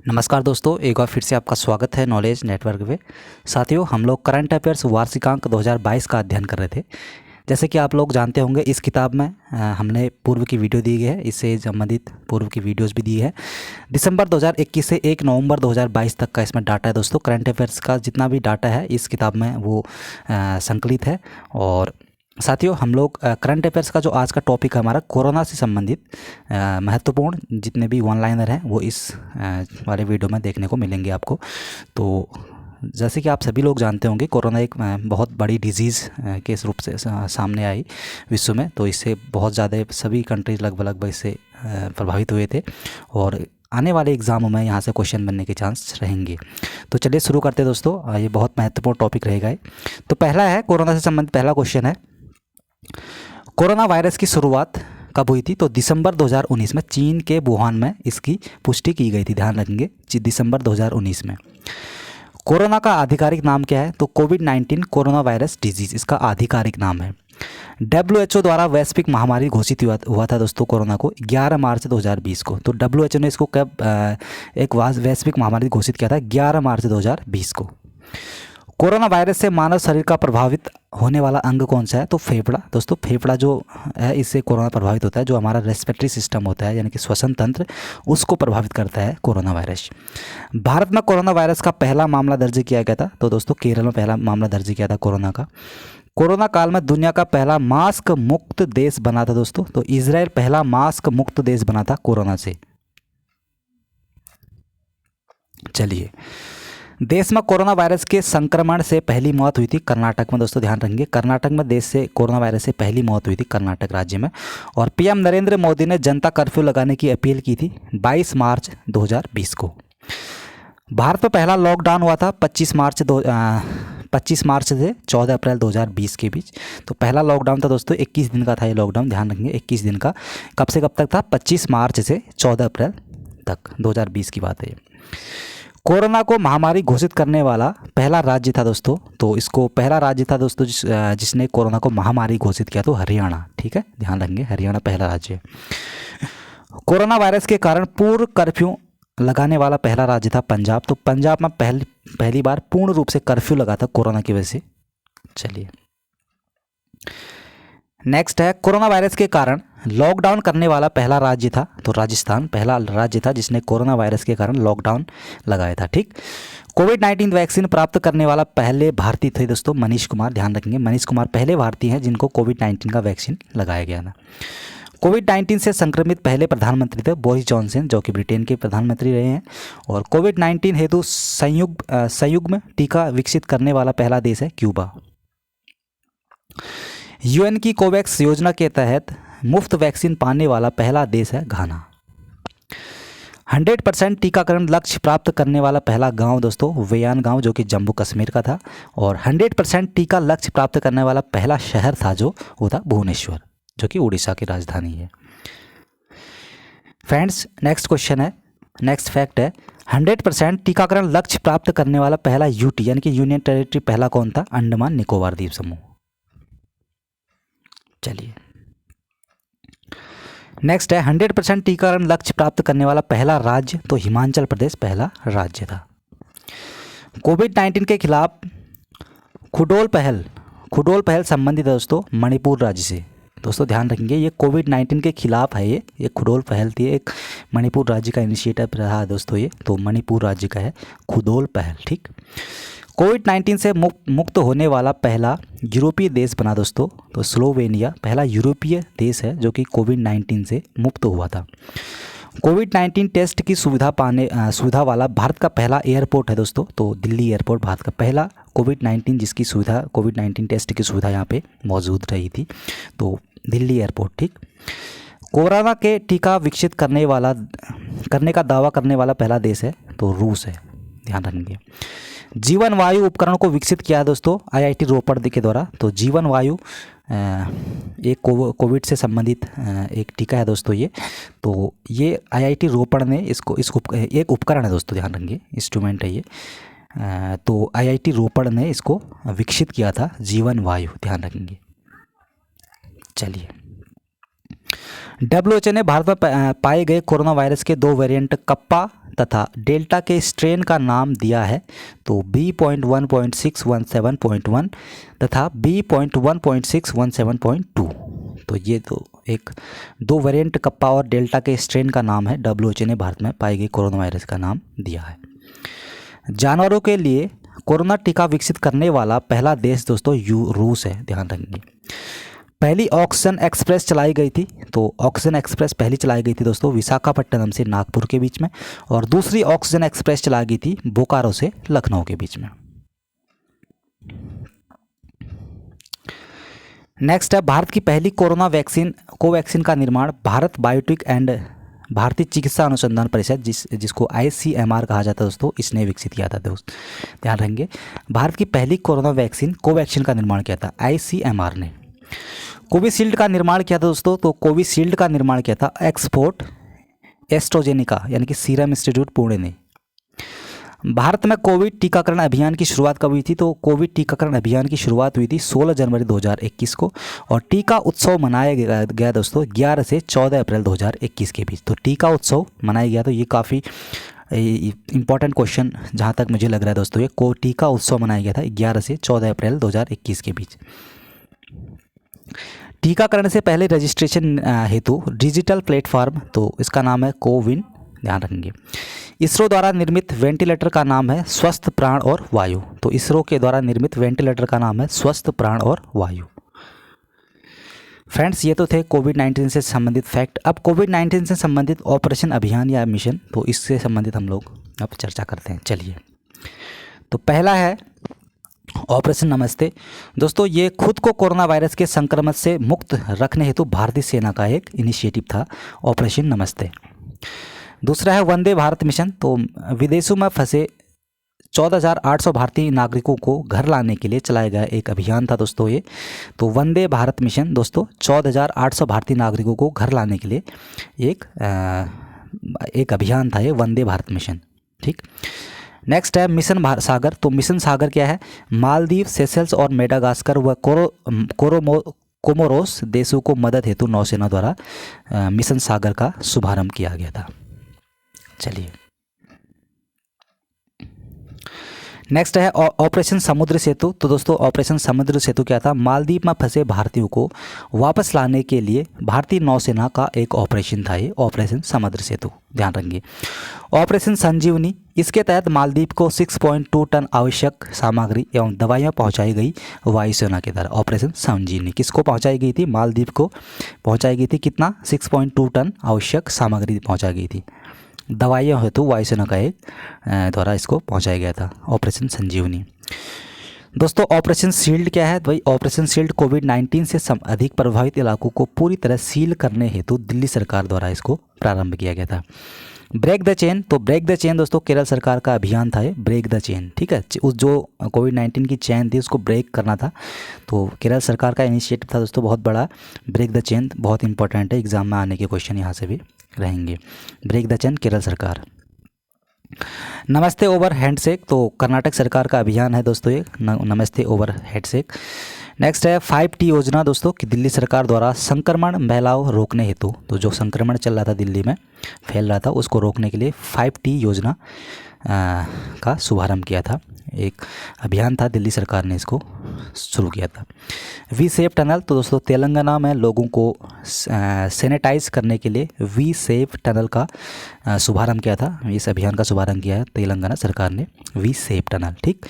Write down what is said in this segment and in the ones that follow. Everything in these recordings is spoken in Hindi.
नमस्कार दोस्तों, एक बार फिर से आपका स्वागत है नॉलेज नेटवर्क पे। साथियों, हम लोग करंट अफेयर्स वार्षिकांक 2022 का अध्ययन कर रहे थे। जैसे कि आप लोग जानते होंगे, इस किताब में हमने पूर्व की वीडियो दी गई है, इससे संबंधित पूर्व की वीडियोस भी दी है। दिसंबर 2021 से 1 नवंबर 2022 तक का इसमें डाटा है दोस्तों। करंट अफेयर्स का जितना भी डाटा है इस किताब में वो संकलित है। और साथियों, हम लोग करंट अफेयर्स का जो आज का टॉपिक है हमारा, कोरोना से संबंधित महत्वपूर्ण जितने भी वन लाइनर हैं वो इस वाले वीडियो में देखने को मिलेंगे आपको। तो जैसे कि आप सभी लोग जानते होंगे, कोरोना एक बहुत बड़ी डिजीज़ के रूप से सामने आई विश्व में। तो इससे बहुत ज़्यादा सभी कंट्रीज लगभग इससे प्रभावित हुए थे और आने वाले एग्ज़ामों में यहाँ से क्वेश्चन बनने के चांस रहेंगे। तो चलिए शुरू करते हैं दोस्तों, ये बहुत महत्वपूर्ण टॉपिक रहेगा ये। तो पहला है, कोरोना से संबंधित पहला क्वेश्चन है, कोरोना वायरस की शुरुआत कब हुई थी? तो दिसंबर 2019 में चीन के वुहान में इसकी पुष्टि की गई थी। ध्यान रखेंगे, दिसंबर 2019 में। कोरोना का आधिकारिक नाम क्या है? तो कोविड-19 कोरोना वायरस डिजीज़ इसका आधिकारिक नाम है। WHO द्वारा वैश्विक महामारी घोषित हुआ था दोस्तों कोरोना को 11 मार्च 2020 को। तो WHO ने इसको कब एक वैश्विक महामारी घोषित किया था? 11 मार्च 2020 को। कोरोना वायरस से मानव शरीर का प्रभावित होने वाला अंग कौन सा है? तो फेफड़ा दोस्तों। फेफड़ा जो है, इससे कोरोना प्रभावित होता है। जो हमारा रेस्पिरेटरी सिस्टम होता है, यानी कि श्वसन तंत्र, उसको प्रभावित करता है कोरोना वायरस। भारत में कोरोना वायरस का पहला मामला दर्ज किया गया था। तो दोस्तों, केरल में पहला मामला दर्ज किया था कोरोना का। कोरोना काल में दुनिया का पहला मास्क मुक्त देश बना था दोस्तों। तो इजराइल पहला मास्क मुक्त देश बना था कोरोना से। चलिए, देश में कोरोना वायरस के संक्रमण से पहली मौत हुई थी कर्नाटक में दोस्तों। ध्यान रखेंगे, कर्नाटक में देश से कोरोना वायरस से पहली मौत हुई थी कर्नाटक राज्य में। और पीएम नरेंद्र मोदी ने जनता कर्फ्यू लगाने की अपील की थी 22 मार्च 2020 को। भारत में पहला लॉकडाउन हुआ था 25 मार्च से 14 अप्रैल 2020 के बीच। तो पहला लॉकडाउन था दोस्तों, 21 दिन का था ये लॉकडाउन। ध्यान रखेंगे, 21 दिन का। कब से कब तक था? 25 मार्च से 14 अप्रैल तक 2020 की बात है। कोरोना को महामारी घोषित करने वाला पहला राज्य था दोस्तों। तो इसको पहला राज्य था दोस्तों जिसने कोरोना को महामारी घोषित किया, तो हरियाणा। ठीक है, ध्यान रखेंगे, हरियाणा पहला राज्य है। कोरोना वायरस के कारण पूर्ण कर्फ्यू लगाने वाला पहला राज्य था पंजाब। तो पंजाब में पहली बार पूर्ण रूप से कर्फ्यू लगा था कोरोना की वजह से। चलिए, नेक्स्ट है, कोरोना वायरस के कारण लॉकडाउन करने वाला पहला राज्य था। तो राजस्थान पहला राज्य था जिसने कोरोना वायरस के कारण लॉकडाउन लगाया था। ठीक। कोविड-19 वैक्सीन प्राप्त करने वाला पहले भारतीय थे दोस्तों मनीष कुमार। ध्यान रखेंगे, मनीष कुमार पहले भारतीय हैं जिनको कोविड-19 का वैक्सीन लगाया गया था। कोविड-19 से संक्रमित पहले प्रधानमंत्री थे बोरिस जॉनसन, जो कि ब्रिटेन के प्रधानमंत्री रहे हैं। और कोविड-19 हेतु संयुग्म टीका विकसित करने वाला पहला देश है क्यूबा। यूएन की कोवैक्स योजना के तहत मुफ्त वैक्सीन पाने वाला पहला देश है घाना। 100% टीकाकरण लक्ष्य प्राप्त करने वाला पहला गांव दोस्तों वेयान गांव, जो कि जम्मू कश्मीर का था। और 100% टीका लक्ष्य प्राप्त करने वाला पहला शहर था जो वो था भुवनेश्वर, जो कि उड़ीसा की राजधानी है। फ्रेंड्स, नेक्स्ट क्वेश्चन है, नेक्स्ट फैक्ट है, 100% टीकाकरण लक्ष्य प्राप्त करने वाला पहला यूटी यानी कि यूनियन टेरिटरी पहला कौन था? अंडमान निकोबार द्वीप समूह। चलिए, नेक्स्ट है, 100% टीकाकरण लक्ष्य प्राप्त करने वाला पहला राज्य, तो हिमाचल प्रदेश पहला राज्य था। कोविड-19 के खिलाफ खुडोल पहल संबंधित है दोस्तों मणिपुर राज्य से। दोस्तों ध्यान रखेंगे, ये कोविड-19 के खिलाफ है, ये खुडोल पहल थी, एक मणिपुर राज्य का इनिशिएटिव रहा है दोस्तों ये। तो मणिपुर राज्य का है खुडोल पहल। ठीक। कोविड-19 से मुक्त होने वाला पहला यूरोपीय देश बना दोस्तों। तो स्लोवेनिया पहला यूरोपीय देश है जो कि कोविड-19 से मुक्त हुआ था। कोविड-19 टेस्ट की सुविधा वाला भारत का पहला एयरपोर्ट है दोस्तों। तो दिल्ली एयरपोर्ट भारत का पहला कोविड-19 जिसकी सुविधा कोविड-19 टेस्ट की सुविधा यहाँ पे मौजूद रही थी, तो दिल्ली एयरपोर्ट। ठीक। कोरोना के टीका विकसित करने का दावा करने वाला पहला देश है, तो रूस है। ध्यान रखेंगे, जीवन वायु उपकरण को विकसित किया है दोस्तों IIT रोपड़ के द्वारा। तो जीवन वायु एक कोविड से संबंधित एक टीका है दोस्तों ये। तो ये IIT रोपड़ ने एक उपकरण है दोस्तों, ध्यान रखेंगे, इंस्ट्रूमेंट है ये। तो IIT रोपड़ ने इसको विकसित किया था, जीवन वायु। ध्यान रखेंगे। चलिए, WHO ने भारत में पाए गए कोरोना वायरस के 2 वेरिएंट कप्पा तथा डेल्टा के स्ट्रेन का नाम दिया है, तो B.1.617.1 तथा B.1.617.2। तो ये तो एक 2 वेरिएंट कप्पा और डेल्टा के स्ट्रेन का नाम है, WHO ने भारत में पाए गए कोरोना वायरस का नाम दिया है। जानवरों के लिए कोरोना टीका विकसित करने वाला पहला देश दोस्तों रूस है, ध्यान रखेंगे। पहली ऑक्सीजन एक्सप्रेस चलाई गई थी, तो ऑक्सीजन एक्सप्रेस पहली चलाई गई थी दोस्तों विशाखापट्टनम से नागपुर के बीच में, और दूसरी ऑक्सीजन एक्सप्रेस चलाई गई थी बोकारो से लखनऊ के बीच में। नेक्स्ट है भारत की पहली कोरोना वैक्सीन कोवैक्सीन का निर्माण भारत बायोटेक एंड भारतीय चिकित्सा अनुसंधान परिषद जिसको ICMR कहा जाता है दोस्तों, इसने विकसित किया था दोस्त, ध्यान रखेंगे। भारत की पहली कोरोना वैक्सीन कोवैक्सीन का निर्माण किया था ICMR ने। कोविशील्ड का निर्माण किया था दोस्तों, तो कोविशील्ड का निर्माण किया था एक्सपोर्ट एस्ट्रोजेनिका यानी कि सीरम इंस्टीट्यूट पुणे ने। भारत में कोविड टीकाकरण अभियान की शुरुआत कब हुई थी, तो कोविड टीकाकरण अभियान की शुरुआत हुई थी 16 जनवरी 2021 को, और टीका उत्सव मनाया गया दोस्तों 11 से 14 अप्रैल 2021 के बीच। तो टीका उत्सव मनाया गया, तो ये काफ़ी इंपॉर्टेंट क्वेश्चन जहाँ तक मुझे लग रहा है दोस्तों, ये टीका उत्सव मनाया गया था 11 से 14 अप्रैल 2021 के बीच। टीकाकरण से पहले रजिस्ट्रेशन हेतु डिजिटल प्लेटफॉर्म, तो इसका नाम है कोविन, ध्यान रखेंगे। इसरो द्वारा निर्मित वेंटिलेटर का नाम है स्वस्थ प्राण और वायु, तो इसरो के द्वारा निर्मित वेंटिलेटर का नाम है स्वस्थ प्राण और वायु। फ्रेंड्स, ये तो थे कोविड-19 से संबंधित फैक्ट। अब कोविड-19 से संबंधित ऑपरेशन अभियान या मिशन, तो इससे संबंधित हम लोग अब चर्चा करते हैं। चलिए, तो पहला है ऑपरेशन नमस्ते। दोस्तों, ये खुद को कोरोना वायरस के संक्रमण से मुक्त रखने हेतु भारतीय सेना का एक इनिशिएटिव था, ऑपरेशन नमस्ते। दूसरा है वंदे भारत मिशन, तो विदेशों में फंसे 14,800 भारतीय नागरिकों को घर लाने के लिए चलाया गया एक अभियान था दोस्तों ये। तो वंदे भारत मिशन दोस्तों 14,800 भारतीय नागरिकों को घर लाने के लिए एक अभियान था ये, वंदे भारत मिशन, ठीक। नेक्स्ट है मिशन सागर, तो मिशन सागर क्या है, मालदीव, सेशल्स और मेडागास्कर व कोमोरोस देशों को मदद हेतु नौसेना द्वारा मिशन सागर का शुभारंभ किया गया था। चलिए, नेक्स्ट है ऑपरेशन समुद्र सेतु। तो दोस्तों, ऑपरेशन समुद्र सेतु क्या था, मालदीव में फंसे भारतीयों को वापस लाने के लिए भारतीय नौसेना का एक ऑपरेशन था ये, ऑपरेशन समुद्र सेतु, ध्यान रखेंगे। ऑपरेशन संजीवनी, इसके तहत मालदीव को 6.2 टन आवश्यक सामग्री एवं दवाइयाँ पहुँचाई गई वायुसेना के द्वारा। ऑपरेशन संजीवनी किसको पहुँचाई गई थी, मालदीव को पहुँचाई गई थी, कितना 6.2 टन आवश्यक सामग्री पहुँचाई गई थी, दवाइयाँ हेतु वायुसेना का एक द्वारा इसको पहुंचाया गया था, ऑपरेशन संजीवनी। दोस्तों, ऑपरेशन शील्ड क्या है, भाई ऑपरेशन शील्ड कोविड-19 से अधिक प्रभावित इलाकों को पूरी तरह सील करने हेतु दिल्ली सरकार द्वारा इसको प्रारंभ किया गया था। ब्रेक द चेन, तो ब्रेक द चेन दोस्तों केरल सरकार का अभियान था ये, ब्रेक द चेन, ठीक है। उस जो कोविड-19 की चेन थी उसको ब्रेक करना था, तो केरल सरकार का इनिशिएटिव था दोस्तों, बहुत बड़ा। ब्रेक द चेन बहुत इंपॉर्टेंट है, एग्जाम में आने के क्वेश्चन यहाँ से भी रहेंगे। ब्रेक द चेन केरल सरकार। नमस्ते ओवर हैंडशेक, तो कर्नाटक सरकार का अभियान है दोस्तों ये, नमस्ते ओवर हैंडशेक। नेक्स्ट है 5T योजना दोस्तों कि दिल्ली सरकार द्वारा संक्रमण फैलाव रोकने हेतु, तो जो संक्रमण चल रहा था दिल्ली में फैल रहा था उसको रोकने के लिए 5T योजना का शुभारंभ किया था, एक अभियान था, दिल्ली सरकार ने इसको शुरू किया था। वी सेफ टनल, तो दोस्तों तेलंगाना में लोगों को सैनिटाइज करने के लिए वी सेफ टनल का शुभारंभ किया था, इस अभियान का शुभारंभ किया है तेलंगाना सरकार ने, वी सेफ टनल, ठीक।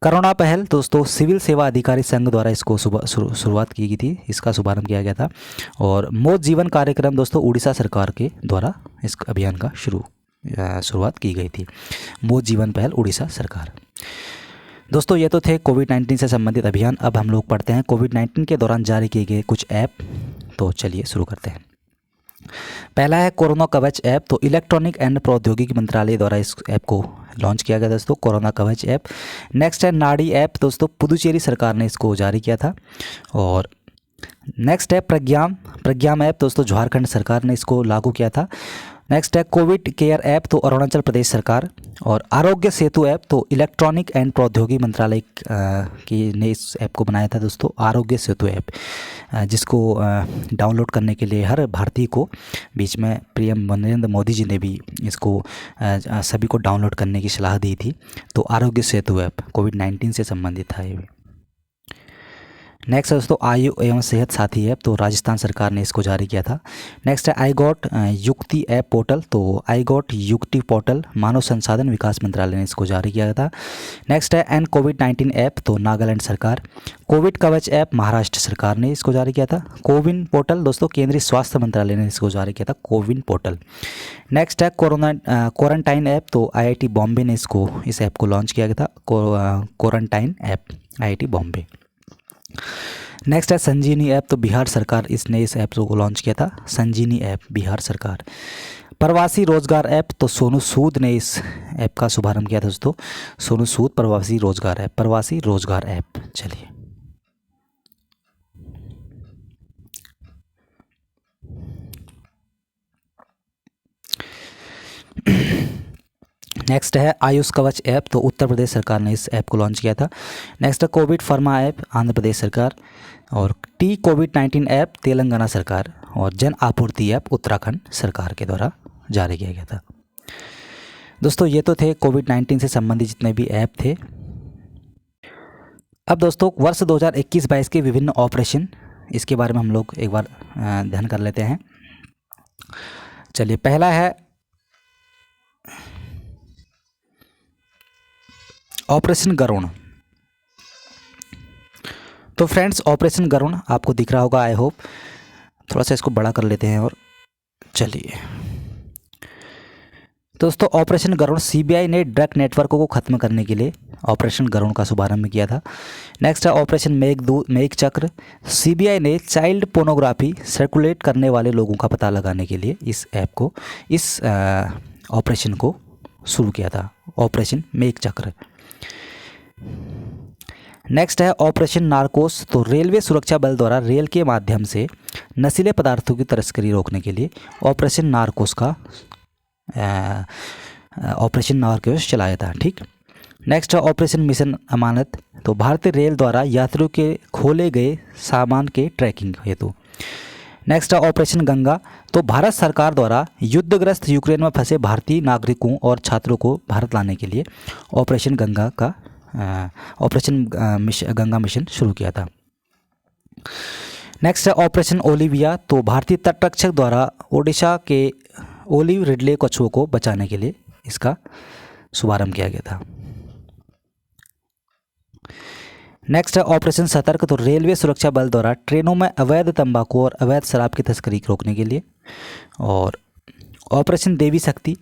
करुणा पहल दोस्तों सिविल सेवा अधिकारी संघ द्वारा इसको शुरुआत की गई थी, इसका शुभारंभ किया गया था। और मौत जीवन कार्यक्रम दोस्तों उड़ीसा सरकार के द्वारा इस अभियान का शुरुआत की गई थी, मौत जीवन पहल उड़ीसा सरकार। दोस्तों, ये तो थे कोविड-19 से संबंधित अभियान। अब हम लोग पढ़ते हैं कोविड-19 के दौरान जारी किए गए कुछ ऐप, तो चलिए शुरू करते हैं। पहला है कोरोना कवच ऐप, तो इलेक्ट्रॉनिक एंड प्रौद्योगिकी मंत्रालय द्वारा इस ऐप को लॉन्च किया गया था दोस्तों, कोरोना कवच ऐप। नेक्स्ट है नाडी ऐप, दोस्तों पुदुचेरी सरकार ने इसको जारी किया था। और नेक्स्ट है प्रज्ञाम ऐप, दोस्तों झारखंड सरकार ने इसको लागू किया था। नेक्स्ट है कोविड केयर ऐप तो अरुणाचल प्रदेश सरकार, और आरोग्य सेतु ऐप तो इलेक्ट्रॉनिक एंड प्रौद्योगिकी मंत्रालय की ने इस ऐप को बनाया था दोस्तों, आरोग्य सेतु ऐप, जिसको डाउनलोड करने के लिए हर भारतीय को बीच में पीएम नरेंद्र मोदी जी ने भी इसको सभी को डाउनलोड करने की सलाह दी थी। तो आरोग्य सेतु ऐप कोविड-19 से संबंधित था ये। नेक्स्ट है दोस्तों आयु एवं सेहत साथी ऐप, तो राजस्थान सरकार ने इसको जारी किया था। नेक्स्ट है आई गॉट युक्ति ऐप पोर्टल, तो आई गॉट युक्ति पोर्टल मानव संसाधन विकास मंत्रालय ने इसको जारी किया था। नेक्स्ट है एन कोविड-19 ऐप, तो नागालैंड सरकार। कोविड कवच ऐप महाराष्ट्र सरकार ने इसको जारी किया था। कोविन पोर्टल दोस्तों केंद्रीय स्वास्थ्य मंत्रालय ने इसको जारी किया था, कोविन पोर्टल। नेक्स्ट है क्वारंटाइन ऐप, तो IIT बॉम्बे ने इस ऐप को लॉन्च किया गया था, quarantine app IIT Bombay. Next है संजीवनी ऐप, तो बिहार सरकार इसने इस ऐप को लॉन्च किया था, संजीवनी ऐप बिहार सरकार। प्रवासी रोजगार ऐप, तो सोनू सूद ने इस ऐप का शुभारंभ किया था दोस्तों, सोनू सूद प्रवासी रोजगार ऐप, प्रवासी रोजगार ऐप। चलिए नेक्स्ट है आयुष कवच ऐप, तो उत्तर प्रदेश सरकार ने इस ऐप को लॉन्च किया था। नेक्स्ट है कोविड फर्मा ऐप आंध्र प्रदेश सरकार, और टी कोविड-19 ऐप तेलंगाना सरकार, और जन आपूर्ति ऐप उत्तराखंड सरकार के द्वारा जारी किया गया था। दोस्तों ये तो थे कोविड-19 से संबंधित जितने भी ऐप थे। अब दोस्तों वर्ष 2021-22 के विभिन्न ऑपरेशन, इसके बारे में हम लोग एक बार ध्यान कर लेते हैं। चलिए पहला है ऑपरेशन गरुण। तो फ्रेंड्स ऑपरेशन गरुण आपको दिख रहा होगा, आई होप। थोड़ा सा इसको बड़ा कर लेते हैं और चलिए दोस्तों ऑपरेशन गरुण CBI ने ड्रग नेटवर्कों को खत्म करने के लिए ऑपरेशन गरुण का शुभारंभ किया था। नेक्स्ट है ऑपरेशन मेघ चक्र। CBI ने चाइल्ड पोर्नोग्राफी सर्कुलेट करने वाले लोगों का पता लगाने के लिए इस ऑपरेशन को शुरू किया था, ऑपरेशन मेघ चक्र। नेक्स्ट है ऑपरेशन नार्कोस, तो रेलवे सुरक्षा बल द्वारा रेल के माध्यम से नशीले पदार्थों की तस्करी रोकने के लिए ऑपरेशन नार्कोस चलाया था। ठीक। नेक्स्ट है ऑपरेशन मिशन अमानत, तो भारतीय रेल द्वारा यात्रियों के खोले गए सामान के ट्रैकिंग हेतु। नेक्स्ट है ऑपरेशन गंगा, तो भारत सरकार द्वारा युद्धग्रस्त यूक्रेन में फंसे भारतीय नागरिकों और छात्रों को भारत लाने के लिए ऑपरेशन गंगा मिशन शुरू किया था। नेक्स्ट है ऑपरेशन ओलिविया, तो भारतीय तटरक्षक द्वारा ओडिशा के ओलिव रिडले कछुओं को बचाने के लिए इसका शुभारंभ किया गया था। नेक्स्ट है ऑपरेशन सतर्क, तो रेलवे सुरक्षा बल द्वारा ट्रेनों में अवैध तंबाकू और अवैध शराब की तस्करी रोकने के लिए। और ऑपरेशन देवी शक्ति,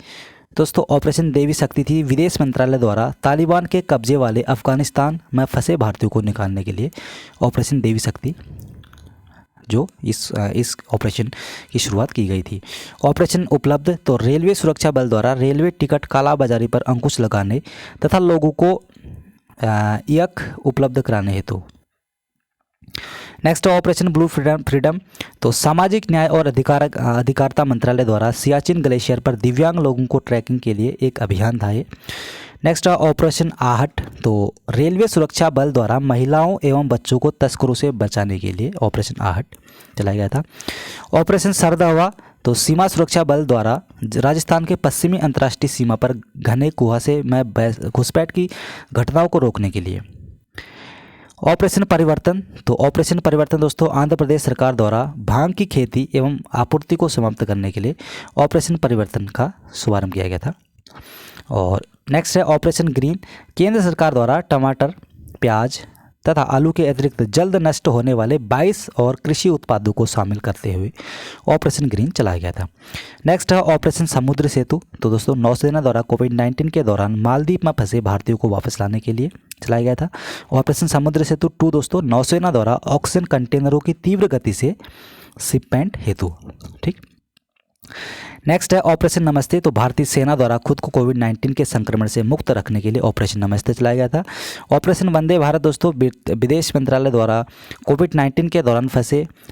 दोस्तों ऑपरेशन देवी शक्ति थी विदेश मंत्रालय द्वारा तालिबान के कब्जे वाले अफगानिस्तान में फंसे भारतीयों को निकालने के लिए ऑपरेशन देवी शक्ति, जो इस ऑपरेशन की शुरुआत की गई थी। ऑपरेशन उपलब्ध, तो रेलवे सुरक्षा बल द्वारा रेलवे टिकट कालाबाजारी पर अंकुश लगाने तथा लोगों को यक उपलब्ध कराने हेतु। नेक्स्ट ऑपरेशन ब्लू फ्रीडम, तो सामाजिक न्याय और अधिकारिता मंत्रालय द्वारा सियाचिन ग्लेशियर पर दिव्यांग लोगों को ट्रैकिंग के लिए एक अभियान था ये। नेक्स्ट ऑपरेशन आहट, तो रेलवे सुरक्षा बल द्वारा महिलाओं एवं बच्चों को तस्करों से बचाने के लिए ऑपरेशन आहट चलाया गया था। ऑपरेशन सर्द हवा, तो सीमा सुरक्षा बल द्वारा राजस्थान के पश्चिमी अंतर्राष्ट्रीय सीमा पर घने कुहासे में घुसपैठ की घटनाओं को रोकने के लिए। ऑपरेशन परिवर्तन, तो ऑपरेशन परिवर्तन दोस्तों आंध्र प्रदेश सरकार द्वारा भांग की खेती एवं आपूर्ति को समाप्त करने के लिए ऑपरेशन परिवर्तन का शुभारंभ किया गया था। और नेक्स्ट है ऑपरेशन ग्रीन, केंद्र सरकार द्वारा टमाटर, प्याज तथा आलू के अतिरिक्त जल्द नष्ट होने वाले 22 और कृषि उत्पादों को शामिल करते हुए ऑपरेशन ग्रीन चलाया गया था। नेक्स्ट है ऑपरेशन समुद्र सेतु, तो दोस्तों नौसेना द्वारा कोविड-19 के दौरान मालदीव में फंसे भारतीयों को वापस लाने के लिए चलाया गया था। ऑपरेशन समुद्र सेतु 2 दोस्तों नौसेना द्वारा ऑक्सीजन कंटेनरों की तीव्र गति से शिपमेंट हेतु। ठीक। नेक्स्ट है ऑपरेशन नमस्ते। तो भारतीय सेना द्वारा खुद को कोविड-19 के संक्रमण से मुक्त रखने के लिए ऑपरेशन नमस्ते चलाया गया था। ऑपरेशन वंदे भारत दोस्तों, विदेश मंत्रालय द्वारा कोविड-19 के दौरान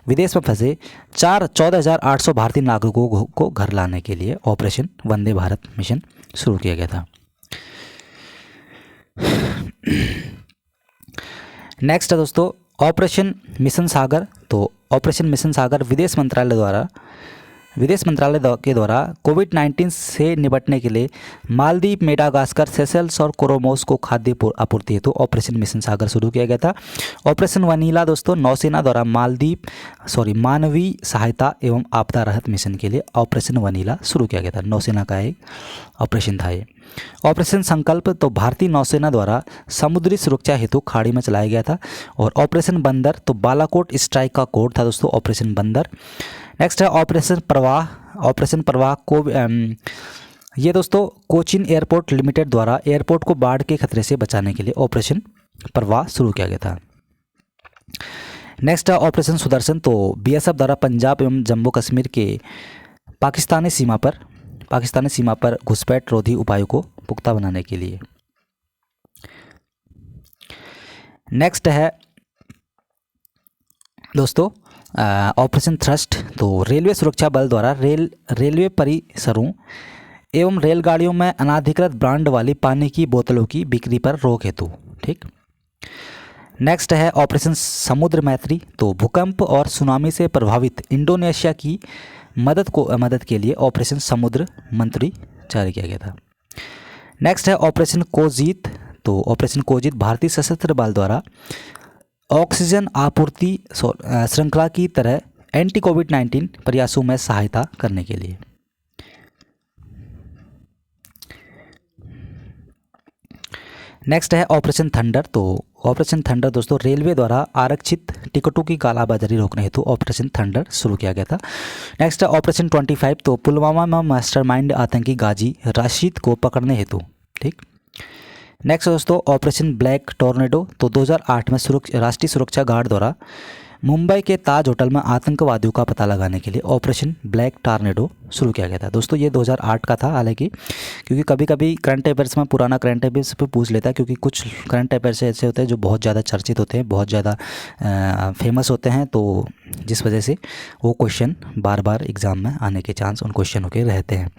विदेश में फंसे 14,800 भारतीय नागरिकों को घर लाने के लिए ऑपरेशन वंदे भारत मिशन शुरू किया गया था। नेक्स्ट है दोस्तों ऑपरेशन मिशन सागर। तो ऑपरेशन मिशन सागर विदेश मंत्रालय के द्वारा कोविड-19 से निपटने के लिए मालदीव, मेडागास्कर, सेशल्स और कोरोमोस को खाद्य आपूर्ति हेतु ऑपरेशन मिशन सागर शुरू किया गया था। ऑपरेशन वनीला दोस्तों, नौसेना द्वारा मानवीय सहायता एवं आपदा राहत मिशन के लिए ऑपरेशन वनीला शुरू किया गया था। नौसेना का एक ऑपरेशन था ये। ऑपरेशन संकल्प तो भारतीय नौसेना द्वारा समुद्री सुरक्षा हेतु खाड़ी में चलाया गया था। और ऑपरेशन बंदर तो बालाकोट स्ट्राइक का कोड था दोस्तों, ऑपरेशन बंदर। नेक्स्ट है ऑपरेशन प्रवाह को ये दोस्तों कोचिन एयरपोर्ट लिमिटेड द्वारा एयरपोर्ट को बाढ़ के खतरे से बचाने के लिए ऑपरेशन प्रवाह शुरू किया गया था। नेक्स्ट है ऑपरेशन सुदर्शन। तो बीएसएफ द्वारा पंजाब एवं जम्मू कश्मीर के पाकिस्तानी सीमा पर घुसपैठ रोधी उपायों को पुख्ता बनाने के लिए। नेक्स्ट है दोस्तों ऑपरेशन थ्रस्ट। तो रेलवे सुरक्षा बल द्वारा रेलवे परिसरों एवं रेलगाड़ियों में अनाधिकृत ब्रांड वाली पानी की बोतलों की बिक्री पर रोक हेतु। ठीक। नेक्स्ट है ऑपरेशन समुद्र मैत्री। तो भूकंप और सुनामी से प्रभावित इंडोनेशिया की मदद के लिए ऑपरेशन समुद्र मंत्री जारी किया गया था। नेक्स्ट है ऑपरेशन कोजीत। तो ऑपरेशन कोजीत भारतीय सशस्त्र बल द्वारा ऑक्सीजन आपूर्ति श्रृंखला की तरह एंटी कोविड-19 प्रयासों में सहायता करने के लिए। नेक्स्ट है ऑपरेशन थंडर। तो ऑपरेशन थंडर दोस्तों रेलवे द्वारा आरक्षित टिकटों की कालाबाजारी रोकने हेतु ऑपरेशन थंडर शुरू किया गया था। नेक्स्ट है ऑपरेशन 25। तो पुलवामा में मास्टरमाइंड आतंकी गाजी राशिद को पकड़ने हेतु। ठीक। नेक्स्ट दोस्तों ऑपरेशन ब्लैक टॉर्नेडो। तो 2008 में राष्ट्रीय सुरक्षा गार्ड द्वारा मुंबई के ताज होटल में आतंकवादियों का पता लगाने के लिए ऑपरेशन ब्लैक टॉर्नेडो शुरू किया गया था। दोस्तों ये 2008 का था, हालांकि क्योंकि कभी कभी करंट अफेयर्स में पुराना करंट अफेयर्स पे पूछ लेता है, क्योंकि कुछ करंट अफेयर्स ऐसे होते हैं जो बहुत ज़्यादा चर्चित होते हैं, बहुत ज़्यादा फेमस होते हैं, तो जिस वजह से वो क्वेश्चन बार बार एग्ज़ाम में आने के चांस उन क्वेश्चनों के रहते हैं।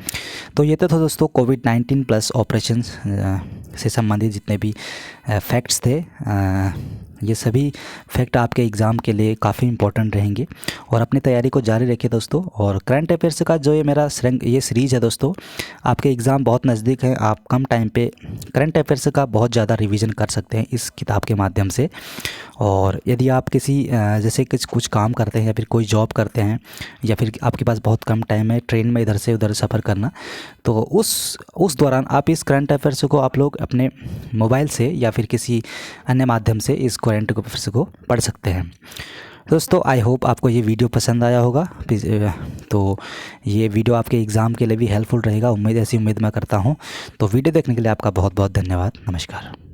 तो ये तो था दोस्तों कोविड-19 प्लस ऑपरेशन से संबंधित जितने भी फैक्ट्स थे। ये सभी फैक्ट आपके एग्ज़ाम के लिए काफ़ी इंपॉर्टेंट रहेंगे और अपनी तैयारी को जारी रखिए दोस्तों। और करंट अफेयर्स का जो ये सीरीज़ है दोस्तों, आपके एग्ज़ाम बहुत नज़दीक है, आप कम टाइम पे करंट अफेयर्स का बहुत ज़्यादा रिवीजन कर सकते हैं इस किताब के माध्यम से। और यदि आप किसी जैसे कुछ काम करते हैं या फिर कोई जॉब करते हैं या फिर आपके पास बहुत कम टाइम है ट्रेन में इधर से उधर सफ़र करना, तो उस दौरान आप इस करंट अफेयर्स को आप लोग अपने मोबाइल से या फिर किसी अन्य माध्यम से इस करंट अफेयर्स को पढ़ सकते हैं। दोस्तों आई होप आपको ये वीडियो पसंद आया होगा। तो ये वीडियो आपके एग्ज़ाम के लिए भी हेल्पफुल रहेगा, ऐसी उम्मीद मैं करता हूँ। तो वीडियो देखने के लिए आपका बहुत बहुत धन्यवाद। नमस्कार।